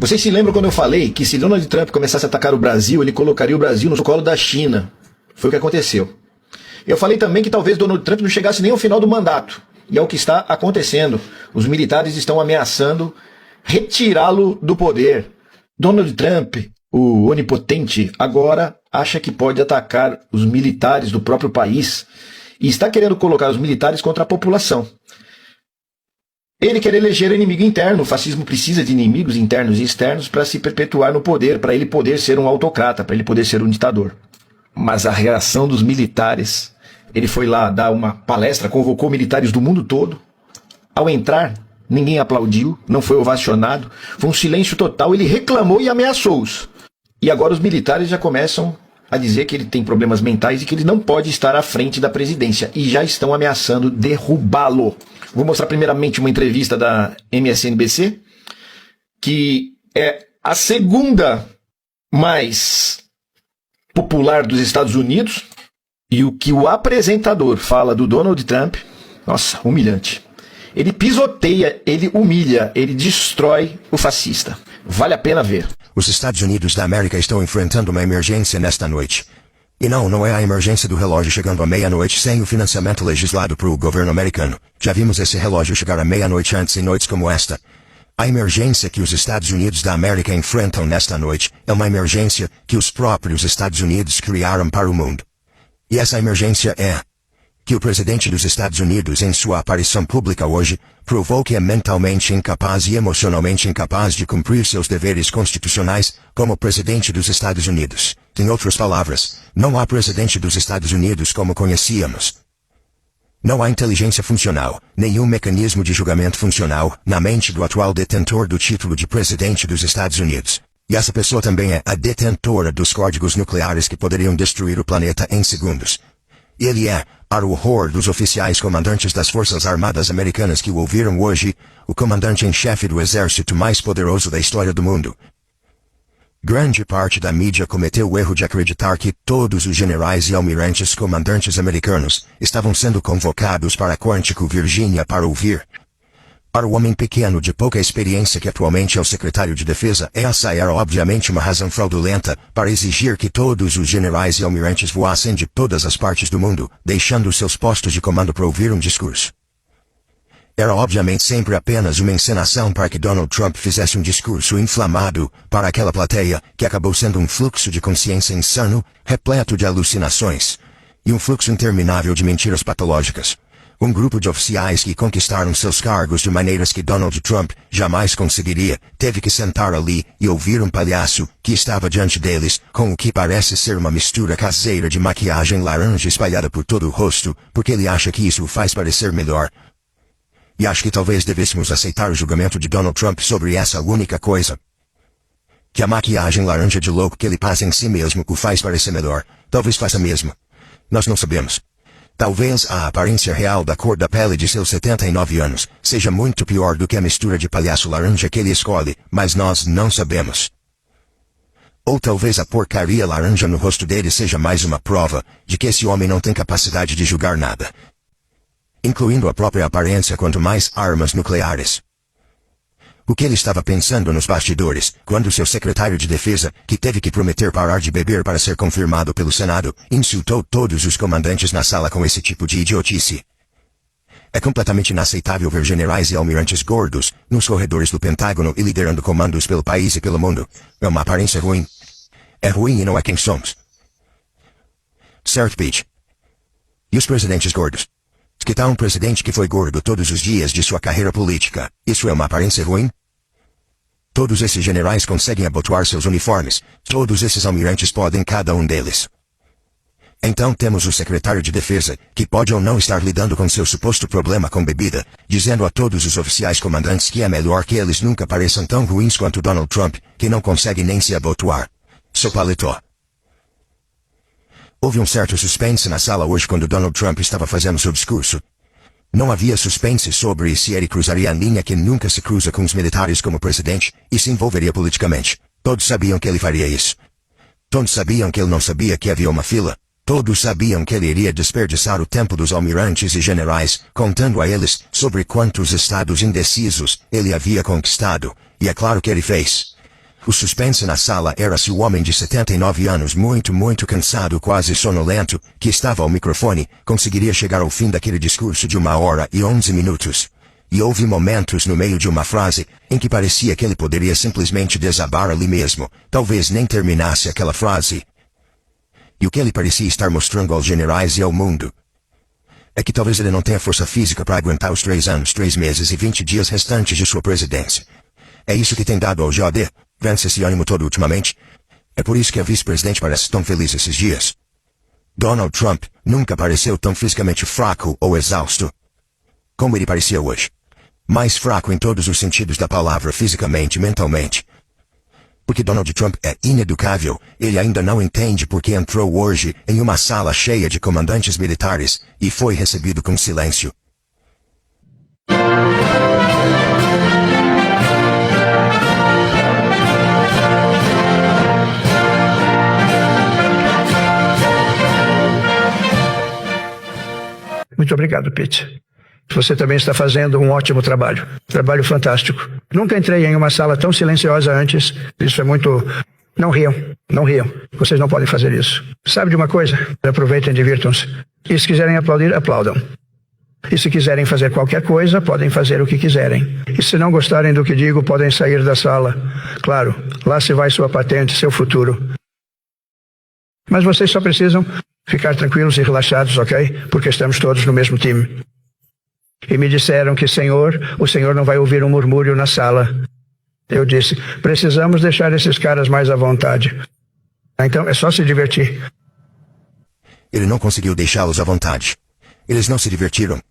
Vocês se lembram quando eu falei que se Donald Trump começasse a atacar o Brasil, ele colocaria o Brasil no colo da China? Foi o que aconteceu. Eu falei também que talvez Donald Trump não chegasse nem ao final do mandato. E é o que está acontecendo. Os militares estão ameaçando retirá-lo do poder. Donald Trump, o onipotente, agora acha que pode atacar os militares do próprio país e está querendo colocar os militares contra a população. Ele quer eleger inimigo interno. O fascismo precisa de inimigos internos e externos para se perpetuar no poder, para ele poder ser um autocrata, para ele poder ser um ditador. Mas a reação dos militares, ele foi lá dar uma palestra, convocou militares do mundo todo. Ao entrar, ninguém aplaudiu, não foi ovacionado, foi um silêncio total, ele reclamou e ameaçou-os. E agora os militares já começam a dizer que ele tem problemas mentais e que ele não pode estar à frente da presidência, e já estão ameaçando derrubá-lo. Vou mostrar primeiramente uma entrevista da MSNBC, que é a segunda mais popular dos Estados Unidos, e o que o apresentador fala do Donald Trump, nossa, humilhante. Ele pisoteia, ele humilha, ele destrói o fascista. Vale a pena ver. Os Estados Unidos da América estão enfrentando uma emergência nesta noite. E não é a emergência do relógio chegando à meia-noite sem o financiamento legislado para o governo americano. Já vimos esse relógio chegar à meia-noite antes em noites como esta. A emergência que os Estados Unidos da América enfrentam nesta noite é uma emergência que os próprios Estados Unidos criaram para o mundo. E essa emergência é que o presidente dos Estados Unidos, em sua aparição pública hoje, provou que é mentalmente incapaz e emocionalmente incapaz de cumprir seus deveres constitucionais como presidente dos Estados Unidos. Em outras palavras, não há presidente dos Estados Unidos como conhecíamos. Não há inteligência funcional, nenhum mecanismo de julgamento funcional na mente do atual detentor do título de presidente dos Estados Unidos. E essa pessoa também é a detentora dos códigos nucleares que poderiam destruir o planeta em segundos. Ele é, para o horror dos oficiais comandantes das Forças Armadas Americanas que o ouviram hoje, o comandante em chefe do exército mais poderoso da história do mundo. Grande parte da mídia cometeu o erro de acreditar que todos os generais e almirantes comandantes americanos estavam sendo convocados para Quantico, Virgínia, para ouvir. Para o homem pequeno de pouca experiência que atualmente é o secretário de defesa, essa era obviamente uma razão fraudulenta para exigir que todos os generais e almirantes voassem de todas as partes do mundo, deixando seus postos de comando para ouvir um discurso. Era obviamente sempre apenas uma encenação para que Donald Trump fizesse um discurso inflamado para aquela plateia, que acabou sendo um fluxo de consciência insano, repleto de alucinações, e um fluxo interminável de mentiras patológicas. Um grupo de oficiais que conquistaram seus cargos de maneiras que Donald Trump jamais conseguiria, teve que sentar ali e ouvir um palhaço que estava diante deles, com o que parece ser uma mistura caseira de maquiagem laranja espalhada por todo o rosto, porque ele acha que isso o faz parecer melhor. E acho que talvez devêssemos aceitar o julgamento de Donald Trump sobre essa única coisa. Que a maquiagem laranja de louco que ele passa em si mesmo o faz parecer melhor. Talvez faça mesmo. Nós não sabemos. Talvez a aparência real da cor da pele de seus 79 anos seja muito pior do que a mistura de palhaço laranja que ele escolhe, mas nós não sabemos. Ou talvez a porcaria laranja no rosto dele seja mais uma prova de que esse homem não tem capacidade de julgar nada, incluindo a própria aparência, quanto mais armas nucleares. O que ele estava pensando nos bastidores, quando seu secretário de defesa, que teve que prometer parar de beber para ser confirmado pelo Senado, insultou todos os comandantes na sala com esse tipo de idiotice. É completamente inaceitável ver generais e almirantes gordos, nos corredores do Pentágono e liderando comandos pelo país e pelo mundo. É uma aparência ruim. É ruim e não é quem somos. Certo, Pete? E os presidentes gordos? Que tal um presidente que foi gordo todos os dias de sua carreira política? Isso é uma aparência ruim? Todos esses generais conseguem abotoar seus uniformes. Todos esses almirantes podem, cada um deles. Então temos o secretário de defesa, que pode ou não estar lidando com seu suposto problema com bebida, dizendo a todos os oficiais comandantes que é melhor que eles nunca pareçam tão ruins quanto Donald Trump, que não consegue nem se abotoar. Seu paletó. Houve um certo suspense na sala hoje quando Donald Trump estava fazendo seu discurso. Não havia suspense sobre se ele cruzaria a linha que nunca se cruza com os militares como presidente, e se envolveria politicamente. Todos sabiam que ele faria isso. Todos sabiam que ele não sabia que havia uma fila. Todos sabiam que ele iria desperdiçar o tempo dos almirantes e generais, contando a eles sobre quantos estados indecisos ele havia conquistado, e é claro que ele fez. O suspense na sala era-se o homem de 79 anos muito cansado, quase sonolento, que estava ao microfone, conseguiria chegar ao fim daquele discurso de 1h11. E houve momentos no meio de uma frase, em que parecia que ele poderia simplesmente desabar ali mesmo, talvez nem terminasse aquela frase. E o que ele parecia estar mostrando aos generais e ao mundo é que talvez ele não tenha força física para aguentar os 3 anos, 3 meses e 20 dias restantes de sua presidência. É isso que tem dado ao JD Vance esse ânimo todo ultimamente. É por isso que a vice-presidente parece tão feliz esses dias. Donald Trump nunca pareceu tão fisicamente fraco ou exausto como ele parecia hoje. Mais fraco em todos os sentidos da palavra, fisicamente e mentalmente. Porque Donald Trump é ineducável, ele ainda não entende porque entrou hoje em uma sala cheia de comandantes militares e foi recebido com silêncio. Muito obrigado, Pete. Você também está fazendo um ótimo trabalho. Trabalho fantástico. Nunca entrei em uma sala tão silenciosa antes. Isso é muito... Não riam. Vocês não podem fazer isso. Sabe de uma coisa? Aproveitem e divirtam-se. E se quiserem aplaudir, aplaudam. E se quiserem fazer qualquer coisa, podem fazer o que quiserem. E se não gostarem do que digo, podem sair da sala. Claro, lá se vai sua patente, seu futuro. Mas vocês só precisam ficar tranquilos e relaxados, ok? Porque estamos todos no mesmo time. E me disseram que, o Senhor não vai ouvir um murmúrio na sala. Eu disse, precisamos deixar esses caras mais à vontade. Então é só se divertir. Ele não conseguiu deixá-los à vontade. Eles não se divertiram.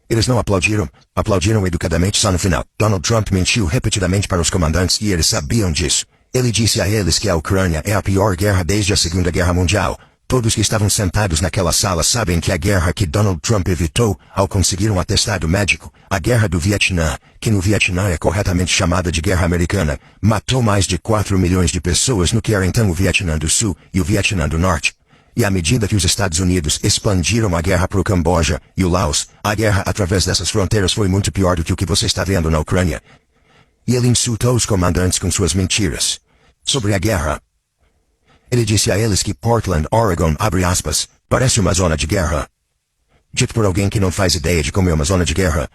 Eles não aplaudiram. Aplaudiram educadamente só no final. Donald Trump mentiu repetidamente para os comandantes e eles sabiam disso. Ele disse a eles que a Ucrânia é a pior guerra desde a Segunda Guerra Mundial. Todos que estavam sentados naquela sala sabem que a guerra que Donald Trump evitou ao conseguir um atestado médico, a guerra do Vietnã, que no Vietnã é corretamente chamada de Guerra Americana, matou mais de 4 milhões de pessoas no que era então o Vietnã do Sul e o Vietnã do Norte. E à medida que os Estados Unidos expandiram a guerra para o Camboja e o Laos, a guerra através dessas fronteiras foi muito pior do que o que você está vendo na Ucrânia. E ele insultou os comandantes com suas mentiras sobre a guerra. Ele disse a eles que Portland, Oregon, abre aspas, parece uma zona de guerra. Dito por alguém que não faz ideia de como é uma zona de guerra.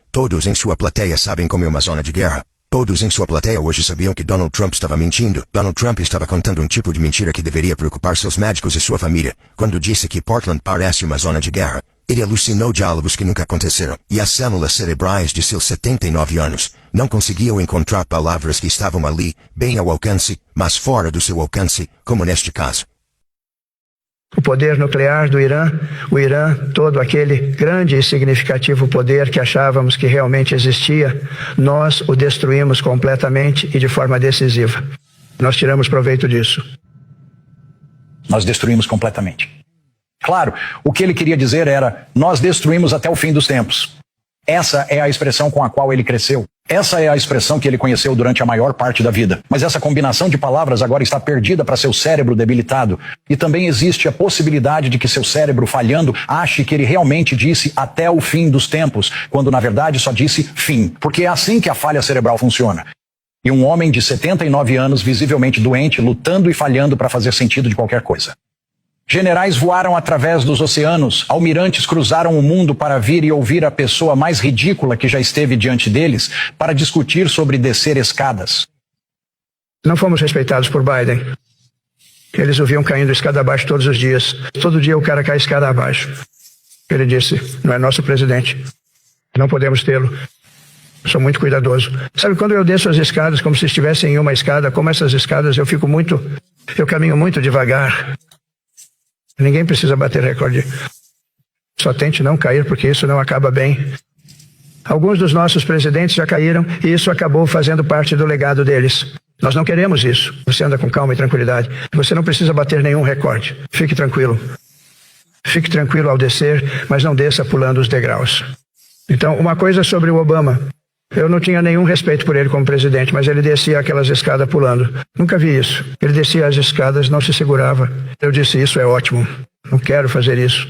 Todos em sua plateia sabem como é uma zona de guerra. Todos em sua plateia hoje sabiam que Donald Trump estava mentindo. Donald Trump estava contando um tipo de mentira que deveria preocupar seus médicos e sua família. Quando disse que Portland parece uma zona de guerra, ele alucinou diálogos que nunca aconteceram. E as células cerebrais de seus 79 anos não conseguiam encontrar palavras que estavam ali, bem ao alcance, mas fora do seu alcance, como neste caso. O poder nuclear do Irã, o Irã, todo aquele grande e significativo poder que achávamos que realmente existia, nós o destruímos completamente e de forma decisiva. Nós tiramos proveito disso. Nós destruímos completamente. Claro, o que ele queria dizer era, nós destruímos até o fim dos tempos. Essa é a expressão com a qual ele cresceu. Essa é a expressão que ele conheceu durante a maior parte da vida. Mas essa combinação de palavras agora está perdida para seu cérebro debilitado. E também existe a possibilidade de que seu cérebro, falhando, ache que ele realmente disse até o fim dos tempos, quando na verdade só disse fim. Porque é assim que a falha cerebral funciona. E um homem de 79 anos, visivelmente doente, lutando e falhando para fazer sentido de qualquer coisa. Generais voaram através dos oceanos, almirantes cruzaram o mundo para vir e ouvir a pessoa mais ridícula que já esteve diante deles para discutir sobre descer escadas. Não fomos respeitados por Biden. Eles o viam caindo escada abaixo todos os dias. Todo dia o cara cai escada abaixo. Ele disse, não é nosso presidente. Não podemos tê-lo. Sou muito cuidadoso. Sabe, quando eu desço as escadas como se estivesse em uma escada, como essas escadas, eu caminho muito devagar. Ninguém precisa bater recorde. Só tente não cair, porque isso não acaba bem. Alguns dos nossos presidentes já caíram e isso acabou fazendo parte do legado deles. Nós não queremos isso. Você anda com calma e tranquilidade. Você não precisa bater nenhum recorde. Fique tranquilo. Fique tranquilo ao descer, mas não desça pulando os degraus. Então, uma coisa sobre o Obama. Eu não tinha nenhum respeito por ele como presidente, mas ele descia aquelas escadas pulando. Nunca vi isso. Ele descia as escadas, não se segurava. Eu disse, isso é ótimo. Não quero fazer isso.